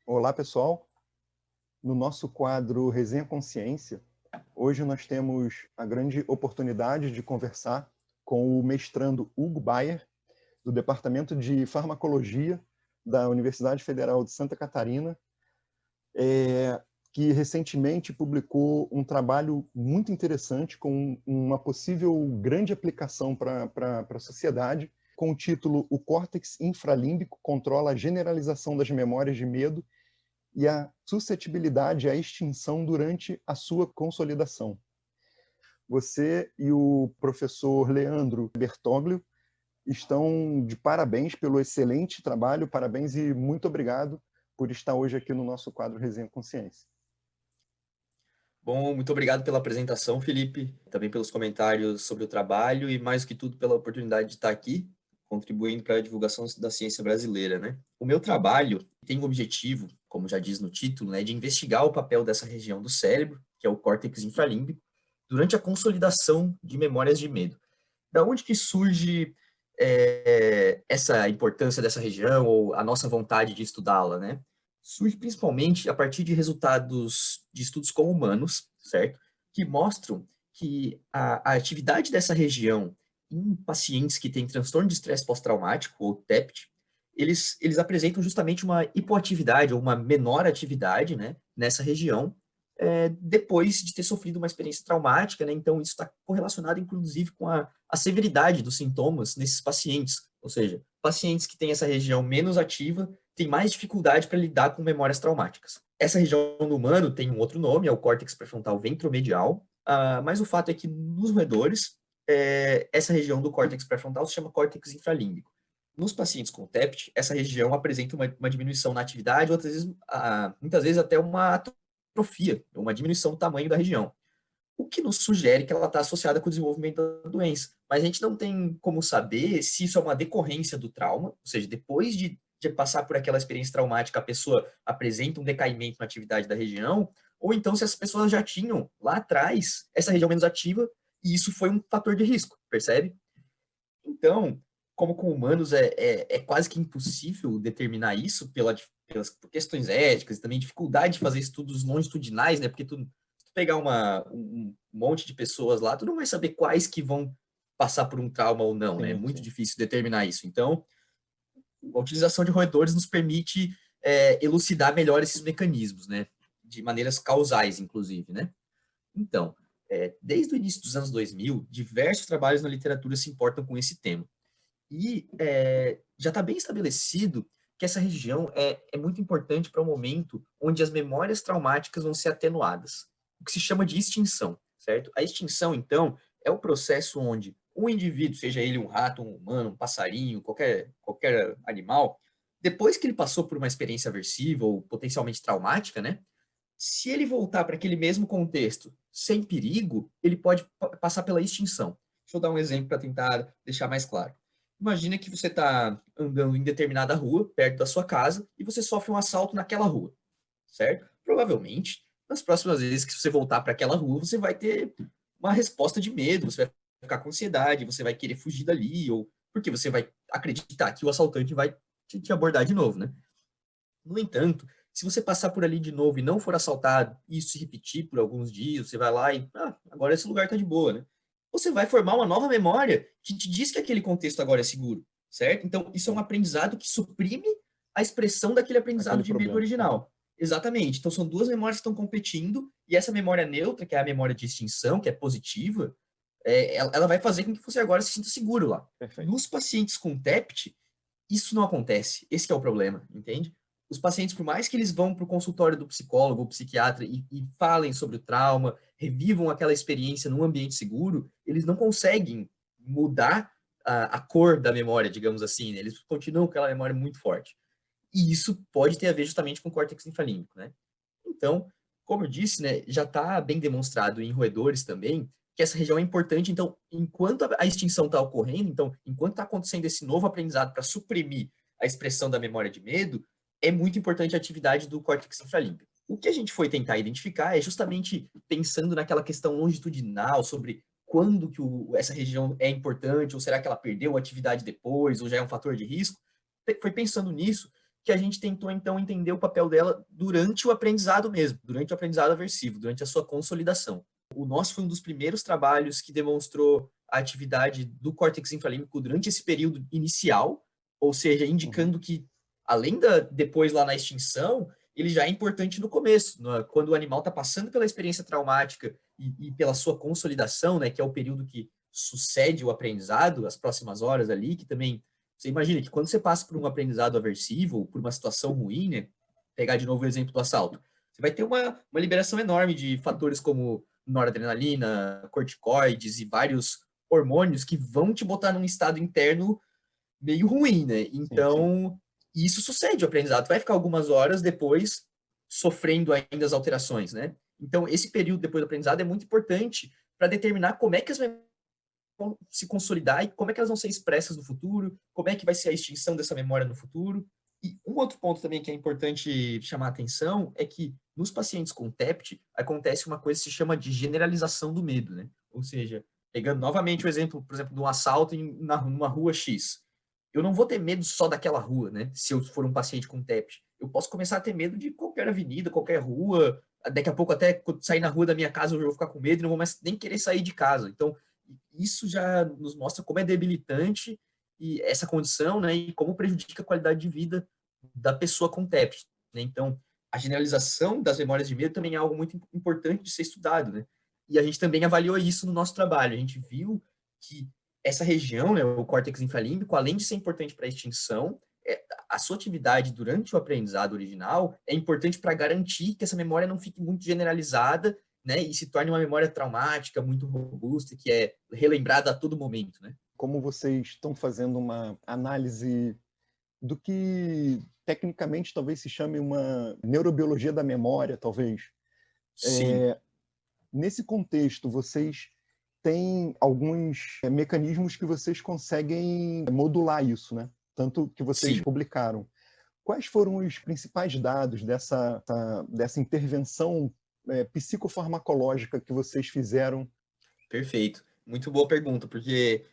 Olá, pessoal. No nosso quadro Resenha Consciência, hoje nós temos a grande oportunidade de conversar com o mestrando Hugo Bayer, do Departamento de Farmacologia da Universidade Federal de Santa Catarina, que recentemente publicou um trabalho muito interessante com uma possível grande aplicação para a sociedade, com o título O Córtex Infralímbico controla a generalização das memórias de medo e a suscetibilidade à extinção durante a sua consolidação. Você e o professor Leandro Bertoglio estão de parabéns pelo excelente trabalho, parabéns e muito obrigado por estar hoje aqui no nosso quadro Resenha Consciência. Bom, muito obrigado pela apresentação, Felipe, também pelos comentários sobre o trabalho e, mais do que tudo, pela oportunidade de estar aqui, contribuindo para a divulgação da ciência brasileira, né? O meu trabalho tem o objetivo, como já diz no título, né, de investigar o papel dessa região do cérebro, que é o córtex infralímbico, durante a consolidação de memórias de medo. Da onde que surge essa importância dessa região ou a nossa vontade de estudá-la, né? Surge principalmente a partir de resultados de estudos com humanos, certo? Que mostram que a atividade dessa região em pacientes que têm transtorno de estresse pós-traumático, ou TEPT, eles apresentam justamente uma hipoatividade ou uma menor atividade, né, nessa região, depois de ter sofrido uma experiência traumática, né? Então, isso está correlacionado, inclusive, com a severidade dos sintomas nesses pacientes. Ou seja, pacientes que têm essa região menos ativa têm mais dificuldade para lidar com memórias traumáticas. Essa região no humano tem um outro nome, é o córtex pré-frontal ventromedial, mas o fato é que nos roedores, essa região do córtex pré-frontal se chama córtex infralímbico. Nos pacientes com TEPT, essa região apresenta uma diminuição na atividade, muitas vezes até uma atrofia, uma diminuição do tamanho da região, o que nos sugere que ela está associada com o desenvolvimento da doença. Mas a gente não tem como saber se isso é uma decorrência do trauma, ou seja, depois de passar por aquela experiência traumática, a pessoa apresenta um decaimento na atividade da região, ou então se as pessoas já tinham lá atrás essa região menos ativa e isso foi um fator de risco, percebe? Então, como com humanos é quase que impossível determinar isso pelas por questões éticas e também dificuldade de fazer estudos longitudinais, né? Porque tu pegar um monte de pessoas lá, tu não vai saber quais que vão passar por um trauma ou não, né? É Sim, muito sim. difícil determinar isso. Então, a utilização de roedores nos permite elucidar melhor esses mecanismos, né? De maneiras causais, inclusive, né? Então, desde o início dos anos 2000, diversos trabalhos na literatura se importam com esse tema. E já está bem estabelecido que essa região é muito importante para o momento onde as memórias traumáticas vão ser atenuadas, o que se chama de extinção, certo? A extinção, então, é o processo onde um indivíduo, seja ele um rato, um humano, um passarinho, qualquer animal, depois que ele passou por uma experiência aversiva ou potencialmente traumática, né? Se ele voltar para aquele mesmo contexto sem perigo, ele pode passar pela extinção. Deixa eu dar um exemplo para tentar deixar mais claro. Imagina que você está andando em determinada rua, perto da sua casa, e você sofre um assalto naquela rua, certo? Provavelmente, nas próximas vezes que você voltar para aquela rua, você vai ter uma resposta de medo, você vai ficar com ansiedade, você vai querer fugir dali, ou porque você vai acreditar que o assaltante vai te abordar de novo, né? No entanto, se você passar por ali de novo e não for assaltado, e isso se repetir por alguns dias, você vai lá e, agora esse lugar está de boa, né? Você vai formar uma nova memória que te diz que aquele contexto agora é seguro, certo? Então, isso é um Sim. aprendizado que suprime a expressão daquele aprendizado Aquele de medo problema. Uhum. original. Exatamente. Então, são duas memórias que estão competindo, e essa memória neutra, que é a memória de extinção, que é positiva, ela vai fazer com que você agora se sinta seguro lá. Perfeito. Nos pacientes com TEPT, isso não acontece. Esse é o problema, entende? Os pacientes, por mais que eles vão para o consultório do psicólogo ou psiquiatra e falem sobre o trauma, revivam aquela experiência num ambiente seguro, eles não conseguem mudar a cor da memória, digamos assim, né? Eles continuam com aquela memória muito forte. E isso pode ter a ver justamente com o córtex infralímbico, né? Então, como eu disse, né, já está bem demonstrado em roedores também que essa região é importante. Então, enquanto a extinção está ocorrendo, então, enquanto está acontecendo esse novo aprendizado para suprimir a expressão da memória de medo, é muito importante a atividade do córtex infralímbico. O que a gente foi tentar identificar é justamente pensando naquela questão longitudinal sobre quando que essa região é importante, ou será que ela perdeu a atividade depois, ou já é um fator de risco. Foi pensando nisso que a gente tentou, então, entender o papel dela durante o aprendizado mesmo, durante o aprendizado aversivo, durante a sua consolidação. O nosso foi um dos primeiros trabalhos que demonstrou a atividade do córtex infralímbico durante esse período inicial, ou seja, indicando que, além depois lá na extinção, ele já é importante no começo, quando o animal está passando pela experiência traumática e pela sua consolidação, né, que é o período que sucede o aprendizado, as próximas horas ali, que também, você imagina que quando você passa por um aprendizado aversivo, por uma situação ruim, né, pegar de novo o exemplo do assalto, você vai ter uma liberação enorme de fatores como noradrenalina, corticoides e vários hormônios que vão te botar num estado interno meio ruim, né? Então, isso sucede, o aprendizado vai ficar algumas horas depois sofrendo ainda as alterações, né? Então, esse período depois do aprendizado é muito importante para determinar como é que as memórias vão se consolidar e como é que elas vão ser expressas no futuro, como é que vai ser a extinção dessa memória no futuro. E um outro ponto também que é importante chamar a atenção é que nos pacientes com TEPT acontece uma coisa que se chama de generalização do medo, né? Ou seja, pegando novamente o exemplo, por exemplo, de um assalto numa rua X. Eu não vou ter medo só daquela rua, né? Se eu for um paciente com TEPT. Eu posso começar a ter medo de qualquer avenida, qualquer rua. Daqui a pouco, até sair na rua da minha casa, eu vou ficar com medo e não vou mais nem querer sair de casa. Então, isso já nos mostra como é debilitante e essa condição, né? E como prejudica a qualidade de vida da pessoa com TEPT, né? Então, a generalização das memórias de medo também é algo muito importante de ser estudado, né? E a gente também avaliou isso no nosso trabalho. A gente viu que essa região, né, o córtex infralímbico, além de ser importante para a extinção, a sua atividade durante o aprendizado original é importante para garantir que essa memória não fique muito generalizada, né, e se torne uma memória traumática muito robusta, que é relembrada a todo momento, né? Como vocês estão fazendo uma análise do que tecnicamente talvez se chame uma neurobiologia da memória, talvez. Sim. Nesse contexto, vocês têm alguns mecanismos que vocês conseguem modular isso, né? Tanto que vocês Sim. publicaram. Quais foram os principais dados dessa intervenção psicofarmacológica que vocês fizeram? Perfeito. Muito boa pergunta, porque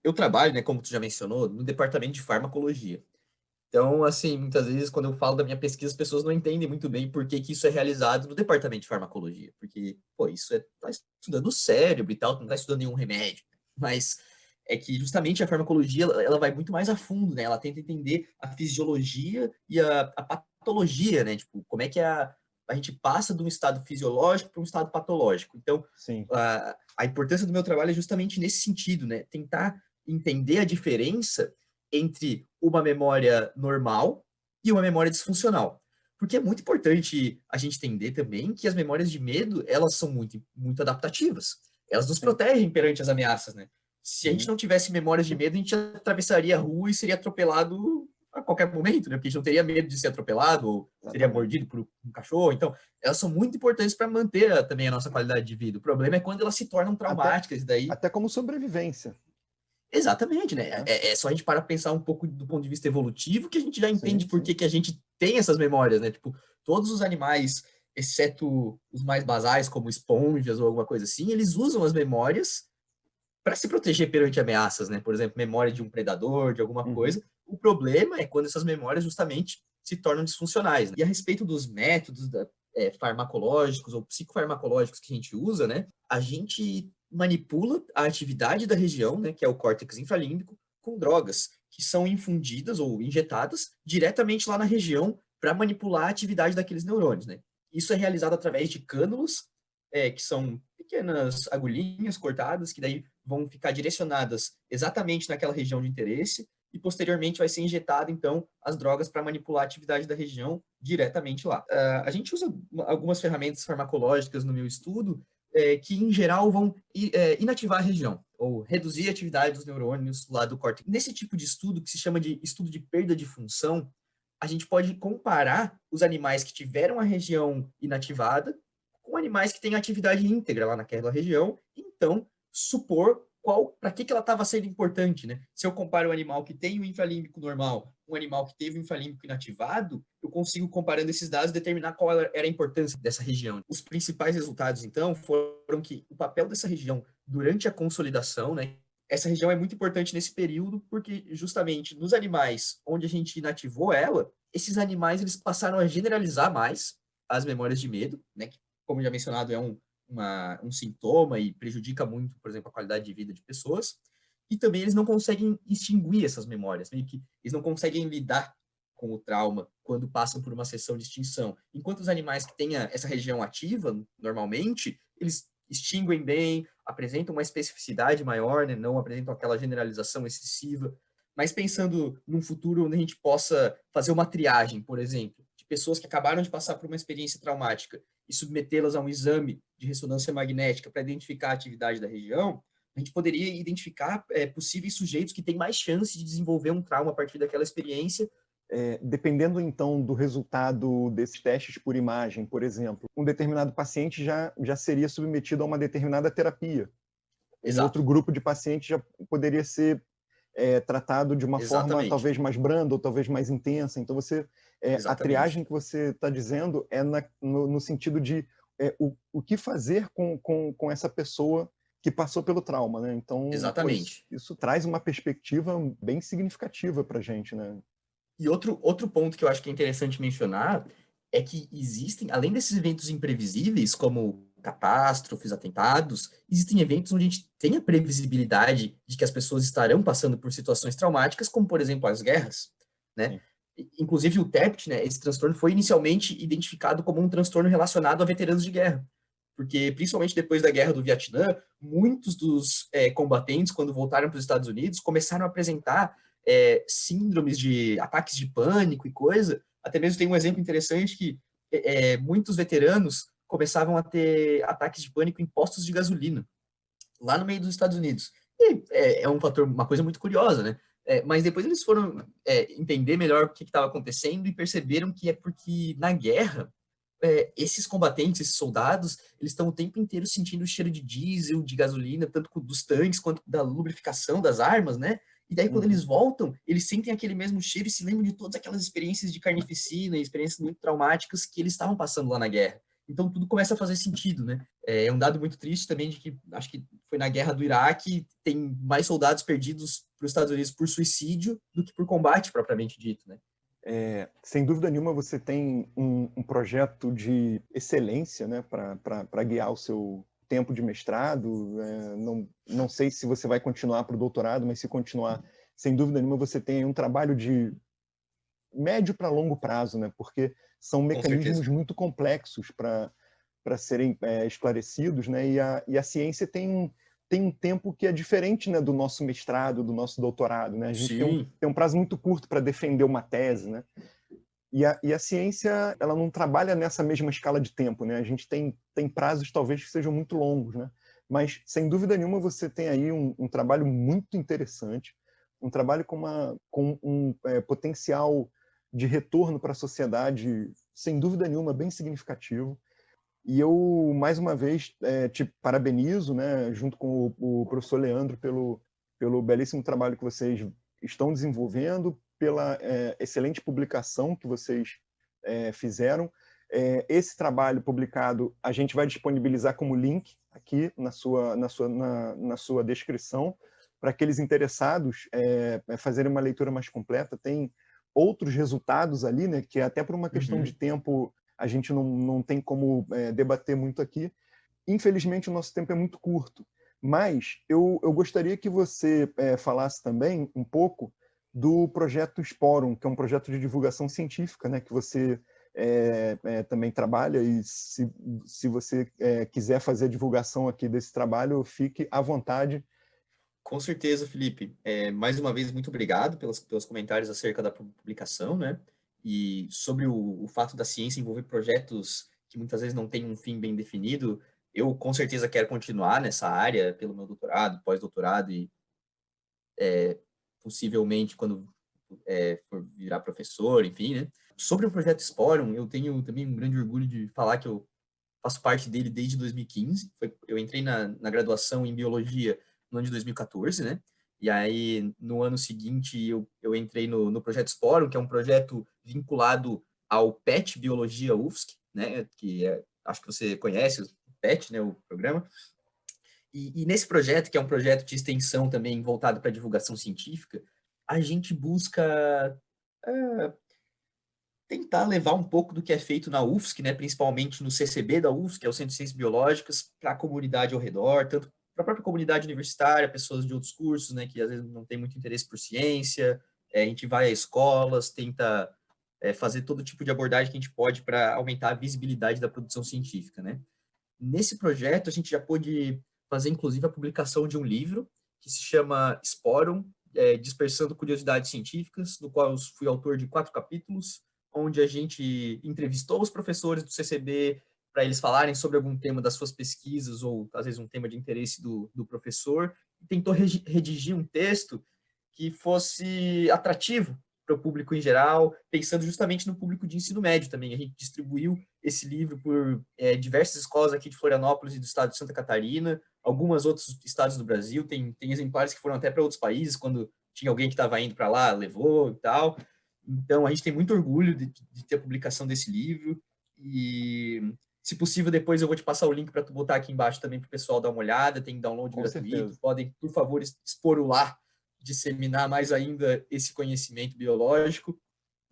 eu trabalho, né, como tu já mencionou, no departamento de farmacologia. Então, assim, muitas vezes, quando eu falo da minha pesquisa, as pessoas não entendem muito bem por que que isso é realizado no departamento de farmacologia. Porque, pô, isso tá estudando o cérebro e tal, não tá estudando nenhum remédio. Mas é que justamente a farmacologia, ela vai muito mais a fundo, né? Ela tenta entender a fisiologia e a patologia, né? Tipo, como é que a gente passa de um estado fisiológico para um estado patológico. Então, Sim. a importância do meu trabalho é justamente nesse sentido, né? Tentar entender a diferença entre uma memória normal e uma memória disfuncional. Porque é muito importante a gente entender também que as memórias de medo, elas são muito, muito adaptativas. Elas nos Sim. protegem perante as ameaças, né? Se a gente não tivesse memórias de medo, a gente atravessaria a rua e seria atropelado a qualquer momento, né? Porque a gente não teria medo de ser atropelado ou seria mordido por um cachorro. Então, elas são muito importantes para manter também a nossa qualidade de vida. O problema é quando elas se tornam traumáticas, e daí Até como sobrevivência. exatamente, né? É só a gente parar pra pensar um pouco do ponto de vista evolutivo que a gente já entende Sim, por sim. que que a gente tem essas memórias, né? Tipo, todos os animais, exceto os mais basais, como esponjas ou alguma coisa assim, eles usam as memórias para se proteger perante ameaças, né? Por exemplo, memória de um predador, de alguma Uhum. coisa. O problema é quando essas memórias justamente se tornam disfuncionais, né? E a respeito dos métodos farmacológicos ou psicofarmacológicos que a gente usa, né? A gente manipula a atividade da região, né, que é o córtex infralímbico, com drogas que são infundidas ou injetadas diretamente lá na região para manipular a atividade daqueles neurônios, né? Isso é realizado através de cânulos, que são pequenas agulhinhas cortadas, que daí vão ficar direcionadas exatamente naquela região de interesse, e posteriormente vai ser injetado, então, as drogas para manipular a atividade da região diretamente lá. A gente usa algumas ferramentas farmacológicas no meu estudo, que, em geral, vão inativar a região, ou reduzir a atividade dos neurônios lá do córtex. Nesse tipo de estudo, que se chama de estudo de perda de função, a gente pode comparar os animais que tiveram a região inativada com animais que têm atividade íntegra lá naquela região, então supor para que ela estava sendo importante, né? Se eu comparo um animal que tem o infralímbico normal com um animal que teve o infralímbico inativado, eu consigo, comparando esses dados, determinar qual era a importância dessa região. Os principais resultados, então, foram que o papel dessa região durante a consolidação, né? Essa região é muito importante nesse período, porque justamente nos animais onde a gente inativou ela, esses animais eles passaram a generalizar mais as memórias de medo, né? Que, como já mencionado, é um sintoma e prejudica muito, por exemplo, a qualidade de vida de pessoas. E também eles não conseguem extinguir essas memórias, meio que eles não conseguem lidar com o trauma quando passam por uma sessão de extinção. Enquanto os animais que têm essa região ativa, normalmente, eles extinguem bem, apresentam uma especificidade maior, né? Não apresentam aquela generalização excessiva. Mas pensando num futuro onde a gente possa fazer uma triagem, por exemplo, de pessoas que acabaram de passar por uma experiência traumática e submetê-las a um exame de ressonância magnética para identificar a atividade da região, a gente poderia identificar possíveis sujeitos que têm mais chance de desenvolver um trauma a partir daquela experiência. Dependendo, então, do resultado desses testes por imagem, por exemplo, um determinado paciente já seria submetido a uma determinada terapia. Um outro Exato. grupo de pacientes já poderia ser tratado de uma forma Exatamente. talvez mais branda ou talvez mais intensa. Então, a Exatamente. triagem que você está dizendo é no sentido de o que fazer com essa pessoa que passou pelo trauma, né? Então, pô, Exatamente. isso traz uma perspectiva bem significativa para a gente, né? E outro ponto que eu acho que é interessante mencionar é que existem, além desses eventos imprevisíveis, como catástrofes, atentados, existem eventos onde a gente tem a previsibilidade de que as pessoas estarão passando por situações traumáticas, como, por exemplo, as guerras, né? Sim. Inclusive o TEPT, né, esse transtorno foi inicialmente identificado como um transtorno relacionado a veteranos de guerra, porque principalmente depois da Guerra do Vietnã, muitos dos combatentes, quando voltaram para os Estados Unidos, começaram a apresentar síndromes de ataques de pânico e coisa. Até mesmo tem um exemplo interessante que muitos veteranos começavam a ter ataques de pânico em postos de gasolina, lá no meio dos Estados Unidos. E um fator, uma coisa muito curiosa, né? Mas depois eles foram entender melhor o que estava acontecendo e perceberam que é porque na guerra esses combatentes, esses soldados, eles estão o tempo inteiro sentindo o cheiro de diesel, de gasolina, tanto dos tanques quanto da lubrificação das armas, né? E daí, quando Uhum. eles voltam, eles sentem aquele mesmo cheiro e se lembram de todas aquelas experiências de carnificina e experiências muito traumáticas que eles estavam passando lá na guerra. Então, tudo começa a fazer sentido, né? É um dado muito triste também de que, acho que foi na guerra do Iraque, tem mais soldados perdidos para os Estados Unidos por suicídio do que por combate, propriamente dito, né? Sem dúvida nenhuma, você tem um projeto de excelência, né, para guiar o seu tempo de mestrado. Não sei se você vai continuar para o doutorado, mas se continuar, sem dúvida nenhuma, você tem um trabalho de médio para longo prazo, né, porque são Com certeza. mecanismos muito complexos para serem esclarecidos, né, e a ciência tem um tempo que é diferente, né, do nosso mestrado, do nosso doutorado, né? A gente Sim. tem um prazo muito curto para defender uma tese, né? E a ciência, ela não trabalha nessa mesma escala de tempo, né? A gente tem prazos talvez que sejam muito longos, né? Mas, sem dúvida nenhuma, você tem aí um trabalho muito interessante, um trabalho com um potencial de retorno para a sociedade, sem dúvida nenhuma, bem significativo. E eu, mais uma vez, te parabenizo, né, junto com o professor Leandro, pelo belíssimo trabalho que vocês estão desenvolvendo, pela excelente publicação que vocês fizeram. Esse trabalho publicado a gente vai disponibilizar como link aqui na sua descrição, para aqueles interessados fazerem uma leitura mais completa. Tem outros resultados ali, né, que até por uma questão de Uhum. tempo a gente não tem como debater muito aqui. Infelizmente, o nosso tempo é muito curto, mas eu gostaria que você falasse também um pouco do projeto Sporum, que é um projeto de divulgação científica, né, que você também trabalha, e se você quiser fazer a divulgação aqui desse trabalho, fique à vontade. Com certeza, Felipe. Mais uma vez, muito obrigado pelos comentários acerca da publicação, né? E sobre o fato da ciência envolver projetos que muitas vezes não têm um fim bem definido, eu com certeza quero continuar nessa área pelo meu doutorado, pós-doutorado e possivelmente quando for virar professor, enfim, né? Sobre o projeto Sporum, eu tenho também um grande orgulho de falar que eu faço parte dele desde 2015. Eu entrei na graduação em biologia no ano de 2014, né? E aí, no ano seguinte, eu entrei no projeto Sporum, que é um projeto vinculado ao PET Biologia UFSC, né? Acho que você conhece o PET, né? O programa. E nesse projeto, que é um projeto de extensão também voltado para divulgação científica, a gente busca tentar levar um pouco do que é feito na UFSC, né, principalmente no CCB da UFSC, que é o Centro de Ciências Biológicas, para a comunidade ao redor, tanto para a própria comunidade universitária, pessoas de outros cursos, né, que às vezes não têm muito interesse por ciência. A gente vai a escolas, tenta fazer todo tipo de abordagem que a gente pode para aumentar a visibilidade da produção científica, né. Nesse projeto, a gente já pôde fazer, inclusive, a publicação de um livro que se chama Sporum, Dispersando Curiosidades Científicas, do qual eu fui autor de 4 capítulos, onde a gente entrevistou os professores do CCB para eles falarem sobre algum tema das suas pesquisas ou, às vezes, um tema de interesse do professor, e tentou redigir um texto que fosse atrativo para o público em geral, pensando justamente no público de ensino médio também. A gente distribuiu esse livro por diversas escolas aqui de Florianópolis e do estado de Santa Catarina, alguns outros estados do Brasil, tem exemplares que foram até para outros países, quando tinha alguém que estava indo para lá, levou e tal. Então, a gente tem muito orgulho de ter a publicação desse livro e, se possível, depois eu vou te passar o link para tu botar aqui embaixo também para o pessoal dar uma olhada, tem download Com gratuito, certeza. podem, por favor, expor o lá, disseminar mais ainda esse conhecimento biológico.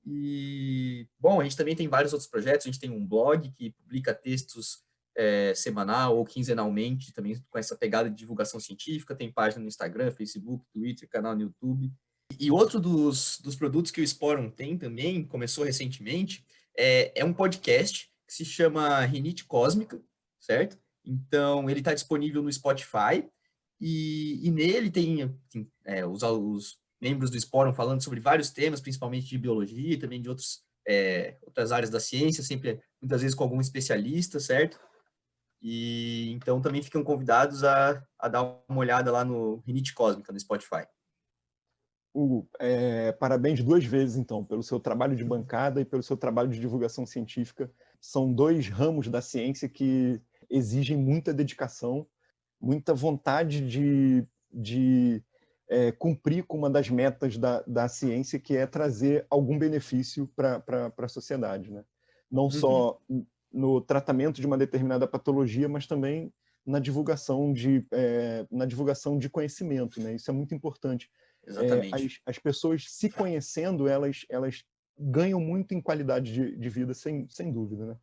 E, bom, a gente também tem vários outros projetos, a gente tem um blog que publica textos semanal ou quinzenalmente, também com essa pegada de divulgação científica, tem página no Instagram, Facebook, Twitter, canal no YouTube. E outro dos produtos que o Sporum tem também, começou recentemente, é um podcast que se chama Rinite Cósmica, certo? Então, ele está disponível no Spotify e nele tem os membros do Sporum falando sobre vários temas, principalmente de biologia e também de outras áreas da ciência, sempre, muitas vezes, com algum especialista, certo? E então também ficam convidados a dar uma olhada lá no Rinite Cósmica, no Spotify. Hugo, parabéns 2 vezes, então, pelo seu trabalho de bancada e pelo seu trabalho de divulgação científica. São 2 ramos da ciência que exigem muita dedicação, muita vontade de cumprir com uma das metas da ciência, que é trazer algum benefício para a sociedade, né? Não Uhum, só no tratamento de uma determinada patologia, mas também na divulgação de conhecimento, né? Isso é muito importante. exatamente. As pessoas se conhecendo, elas ganham muito em qualidade de vida, sem dúvida, né?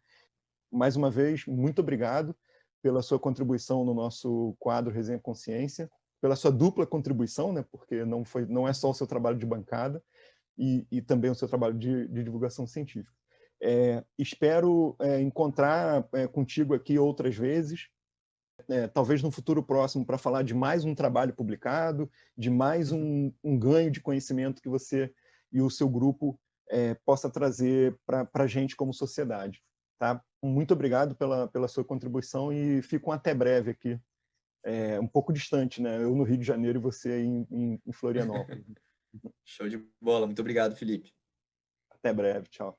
Mais uma vez, muito obrigado pela sua contribuição no nosso quadro Resenha Consciência, pela sua dupla contribuição, né? Porque não é só o seu trabalho de bancada e também o seu trabalho de divulgação científica. Espero encontrar contigo aqui outras vezes, talvez no futuro próximo, para falar de mais um trabalho publicado, de mais um ganho de conhecimento que você e o seu grupo possa trazer para a gente como sociedade. Tá? Muito obrigado pela sua contribuição e fico até breve aqui, um pouco distante, né? Eu no Rio de Janeiro e você em Florianópolis. Show de bola. Muito obrigado, Felipe. Até breve, tchau.